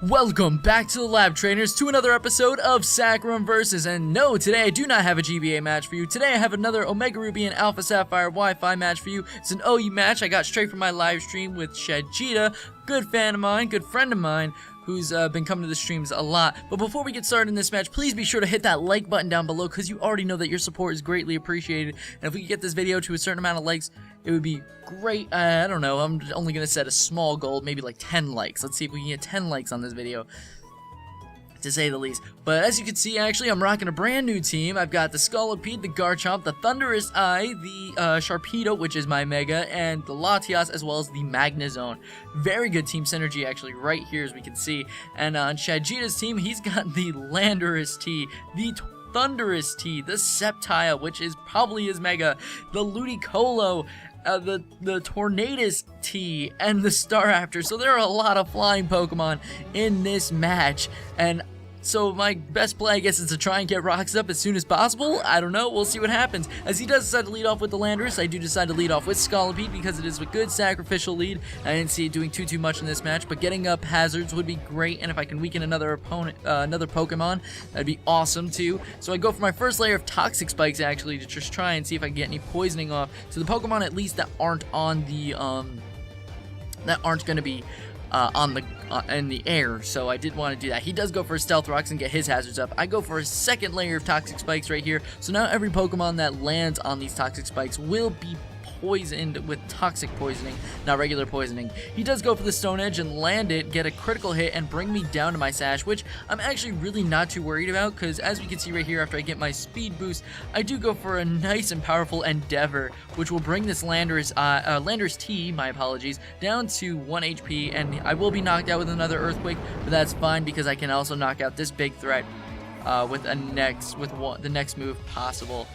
Welcome back to the Lab Trainers to another episode of Saccharum Versus. And no, today I do not have a GBA match for you. Today I have another Omega Ruby and Alpha Sapphire Wi-Fi match for you. It's an OU match I got straight from my live stream with Shadgeta, good fan of mine, good friend of mine, who's been coming to the streams a lot. But before we get started in this match, please be sure to hit that like button down below, because you already know that your support is greatly appreciated. And if we could get this video to a certain amount of likes, it would be great. I don't know, I'm only going to set a small goal, maybe like 10 likes. Let's see if we can get 10 likes on this video, to say the least. But as you can see, actually, I'm rocking a brand new team. I've got the Scolipede, the Garchomp, the Thunderous Eye, the Sharpedo, which is my Mega, and the Latias, as well as the Magnezone. Very good team synergy, actually, right here, as we can see. And on Shadgeta's team, he's got the Landorus T, the Thunderous T, the Sceptile, which is probably his Mega, the Ludicolo, the Tornadus T, and the Staraptor. So there are a lot of flying Pokemon in this match, and so my best play, I guess, is to try and get rocks up as soon as possible. I don't know, we'll see what happens. As he does decide to lead off with the Landorus, I do decide to lead off with Scolipede because it is a good sacrificial lead. I didn't see it doing too much in this match, but getting up hazards would be great, and if I can weaken another opponent, another Pokemon, that'd be awesome too. So I go for my first layer of Toxic Spikes, actually, to just try and see if I can get any poisoning off to the Pokemon, at least that aren't on the that aren't going to be in the air. So I did want to do that. He does go for Stealth Rocks and get his hazards up. I go for a second layer of Toxic Spikes right here. So now every Pokemon that lands on these Toxic Spikes will be poisoned with toxic poisoning, not regular poisoning. He does go for the Stone Edge and land it, get a critical hit, and bring me down to my Sash, which I'm actually really not too worried about, because as we can see right here, after I get my speed boost, I do go for a nice and powerful Endeavor, which will bring this Landorus T, my apologies, down to 1 HP, and I will be knocked out with another Earthquake, but that's fine because I can also knock out this big threat with the next move possible.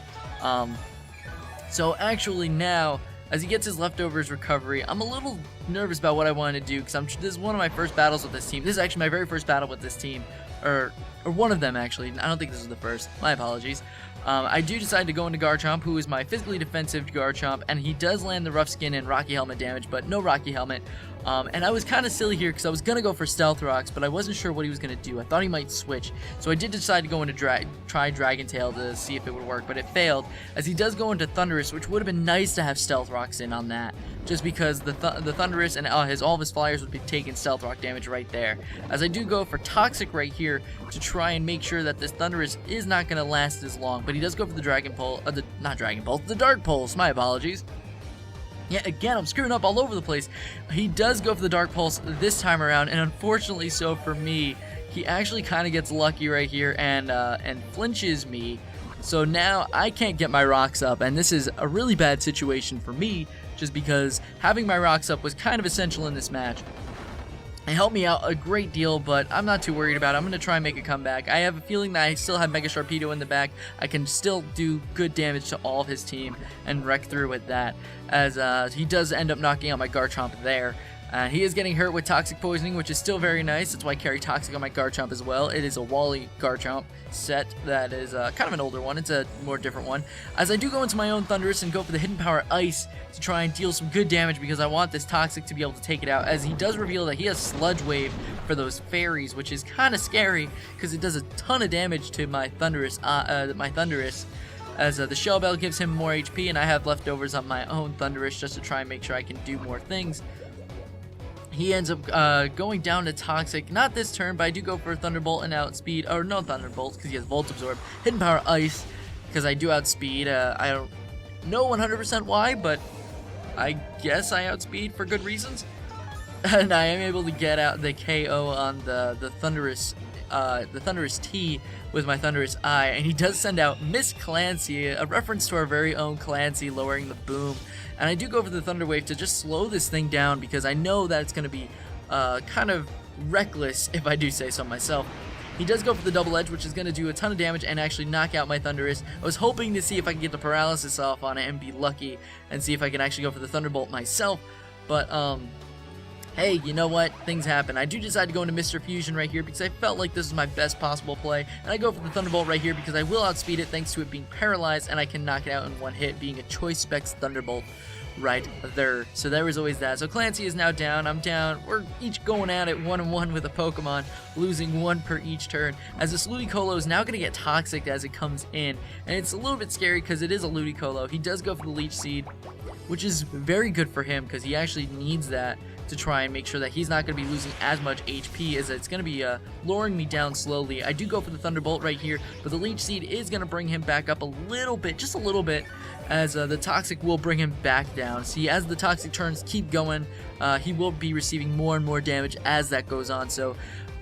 So actually now, as he gets his leftovers recovery, I'm a little nervous about what I want to do, because this is one of my first battles with this team. This is actually my very first battle with this team, or one of them actually. I don't think this is the first. My apologies. I do decide to go into Garchomp, who is my physically defensive Garchomp, and he does land the Rough Skin and Rocky Helmet damage, but no Rocky Helmet. And I was kind of silly here because I was going to go for Stealth Rocks, but I wasn't sure what he was going to do. I thought he might switch, so I did decide to go into try Dragon Tail to see if it would work, but it failed, as he does go into Thunderous, which would have been nice to have Stealth Rocks in on that, just because the Thunderous and all of his flyers would be taking Stealth Rock damage right there. As I do go for Toxic right here to try and make sure that this Thunderous is not going to last as long, but he does go for the Dragon Pulse, the Dark Pulse, my apologies. Yeah, again, I'm screwing up all over the place. He does go for the Dark Pulse this time around, and unfortunately so for me, he actually kind of gets lucky right here and flinches me. So now I can't get my rocks up, and this is a really bad situation for me, just because having my rocks up was kind of essential in this match. It helped me out a great deal, but I'm not too worried about it. I'm going to try and make a comeback. I have a feeling that I still have Mega Sharpedo in the back. I can still do good damage to all of his team and wreck through with that, as he does end up knocking out my Garchomp there. He is getting hurt with Toxic Poisoning, which is still very nice. That's why I carry Toxic on my Garchomp as well. It is a Wally Garchomp set that is kind of an older one. It's a more different one. As I do go into my own Thunderous and go for the Hidden Power Ice to try and deal some good damage, because I want this Toxic to be able to take it out, as he does reveal that he has Sludge Wave for those fairies, which is kind of scary because it does a ton of damage to my Thunderous, as the Shell Bell gives him more HP, and I have leftovers on my own Thunderous just to try and make sure I can do more things. He ends up going down to Toxic, not this turn, but I do go for Thunderbolt and outspeed, or no Thunderbolt, because he has Volt Absorb. Hidden Power Ice, because I do outspeed. I don't know 100% why, but I guess I outspeed for good reasons. And I am able to get out the KO on the Thunderous T with my Thunderous Eye, and he does send out Miss Clancy, a reference to our very own Clancy lowering the boom. And I do go for the Thunder Wave to just slow this thing down, because I know that it's going to be kind of reckless, if I do say so myself. He does go for the Double Edge, which is going to do a ton of damage and actually knock out my Thunderous. I was hoping to see if I can get the Paralysis off on it and be lucky and see if I can actually go for the Thunderbolt myself, but hey, you know what? Things happen. I do decide to go into Mr. Fusion right here because I felt like this is my best possible play. And I go for the Thunderbolt right here because I will outspeed it thanks to it being paralyzed, and I can knock it out in one hit, being a Choice Specs Thunderbolt right there. So there was always that. So Clancy is now down. I'm down. We're each going at it 1-on-1 with a Pokemon, losing one per each turn. As this Ludicolo is now going to get toxic as it comes in. And it's a little bit scary because it is a Ludicolo. He does go for the Leech Seed, which is very good for him because he actually needs that to try and make sure that he's not going to be losing as much HP, as it's going to be lowering me down slowly. I do go for the Thunderbolt right here, but the Leech Seed is going to bring him back up a little bit, just a little bit, as the Toxic will bring him back down. See, as the Toxic turns keep going, he will be receiving more and more damage as that goes on. So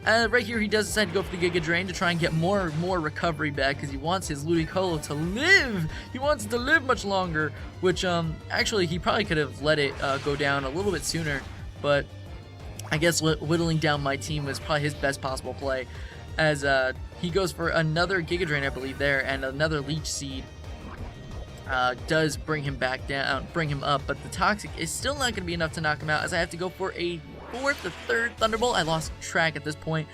right here, he does decide to go for the Giga Drain to try and get more recovery back because he wants his Ludicolo to live. He wants it to live much longer, which actually he probably could have let it go down a little bit sooner. But I guess whittling down my team was probably his best possible play, as he goes for another Giga Drain, I believe, there, and another Leech Seed does bring him back down, bring him up, but the Toxic is still not going to be enough to knock him out, as I have to go for a third Thunderbolt. I lost track at this point,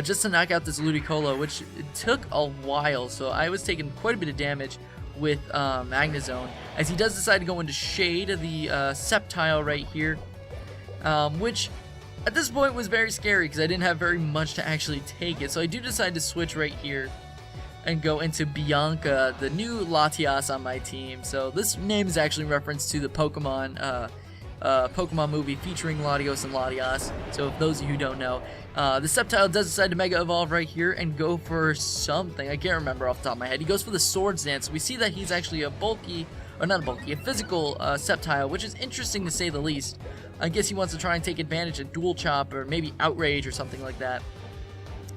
just to knock out this Ludicolo, which took a while, so I was taking quite a bit of damage with Magnezone, as he does decide to go into Shade, the Sceptile right here. Which at this point was very scary because I didn't have very much to actually take it. So I do decide to switch right here and go into Bianca, the new Latias on my team. So this name is actually in reference to the Pokemon movie featuring Latios and Latias. So if those of you who don't know, the Sceptile does decide to Mega Evolve right here and go for something. I can't remember off the top of my head. He goes for the Swords Dance. We see that he's actually a physical Sceptile, which is interesting to say the least. I guess he wants to try and take advantage of Dual Chop or maybe Outrage or something like that.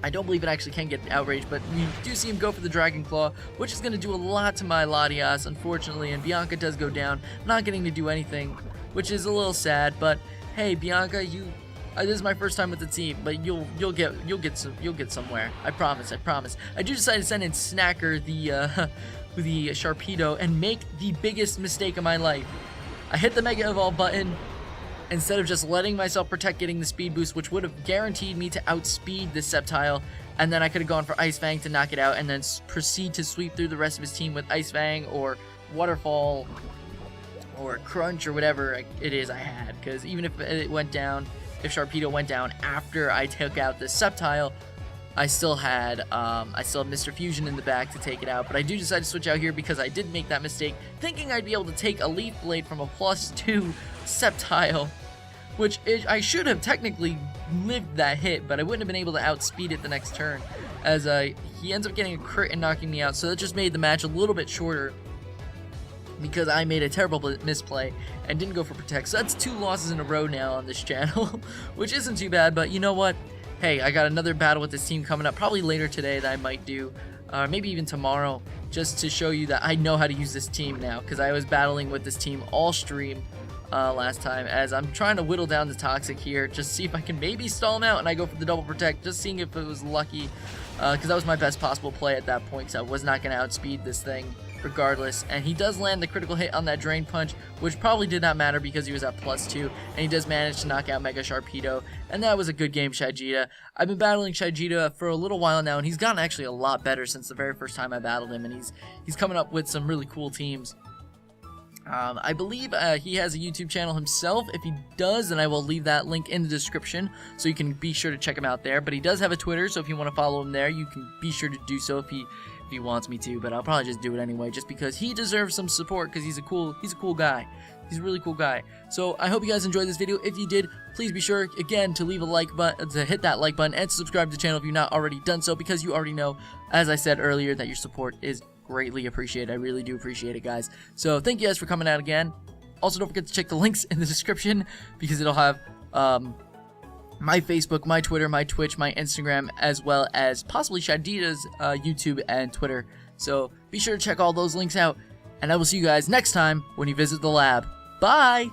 I don't believe it actually can get Outrage, but we do see him go for the Dragon Claw, which is going to do a lot to my Latias, unfortunately, and Bianca does go down, not getting to do anything, which is a little sad. But hey, Bianca, this is my first time with the team, but you'll get somewhere. I promise. I do decide to send in Snacker, the Sharpedo, and make the biggest mistake of my life. I hit the Mega Evolve button instead of just letting myself protect getting the speed boost, which would have guaranteed me to outspeed this Sceptile, and then I could have gone for Ice Fang to knock it out and then proceed to sweep through the rest of his team with Ice Fang or Waterfall or Crunch or whatever it is I had, because even if it went down, if Sharpedo went down after I took out this Sceptile, I still had Mr. Fusion in the back to take it out. But I do decide to switch out here because I did make that mistake, thinking I'd be able to take a Leaf Blade from a +2 Sceptile, which I should have technically lived that hit, but I wouldn't have been able to outspeed it the next turn, as he ends up getting a crit and knocking me out. So that just made the match a little bit shorter because I made a terrible misplay and didn't go for Protect. So that's 2 losses in a row now on this channel, which isn't too bad. But you know what? Hey, I got another battle with this team coming up, probably later today that I might do, maybe even tomorrow, just to show you that I know how to use this team now, because I was battling with this team all stream last time, as I'm trying to whittle down the Toxic here, just see if I can maybe stall him out, and I go for the Double Protect, just seeing if it was lucky, because that was my best possible play at that point, because I was not going to outspeed this thing regardless. And he does land the critical hit on that Drain Punch, which probably did not matter because he was at +2, and he does manage to knock out Mega Sharpedo, and that was a good game, Shadgeta. I've been battling Shadgeta for a little while now, and he's gotten actually a lot better since the very first time I battled him, and he's coming up with some really cool teams. I believe he has a YouTube channel himself. If he does, then I will leave that link in the description, so you can be sure to check him out there. But he does have a Twitter, so if you want to follow him there, you can be sure to do so if he wants me to. But I'll probably just do it anyway, just because he deserves some support, because he's a cool guy. He's a really cool guy. So I hope you guys enjoyed this video. If you did, please be sure again to leave a like button, to hit that like button, and to subscribe to the channel if you've not already done so, because you already know, as I said earlier, that your support is greatly appreciated. I really do appreciate it, guys. So thank you guys for coming out again. Also, don't forget to check the links in the description, because it'll have my Facebook, my Twitter, my Twitch, my Instagram, as well as possibly Shadgeta's YouTube and Twitter. So be sure to check all those links out, and I will see you guys next time when you visit the lab. Bye!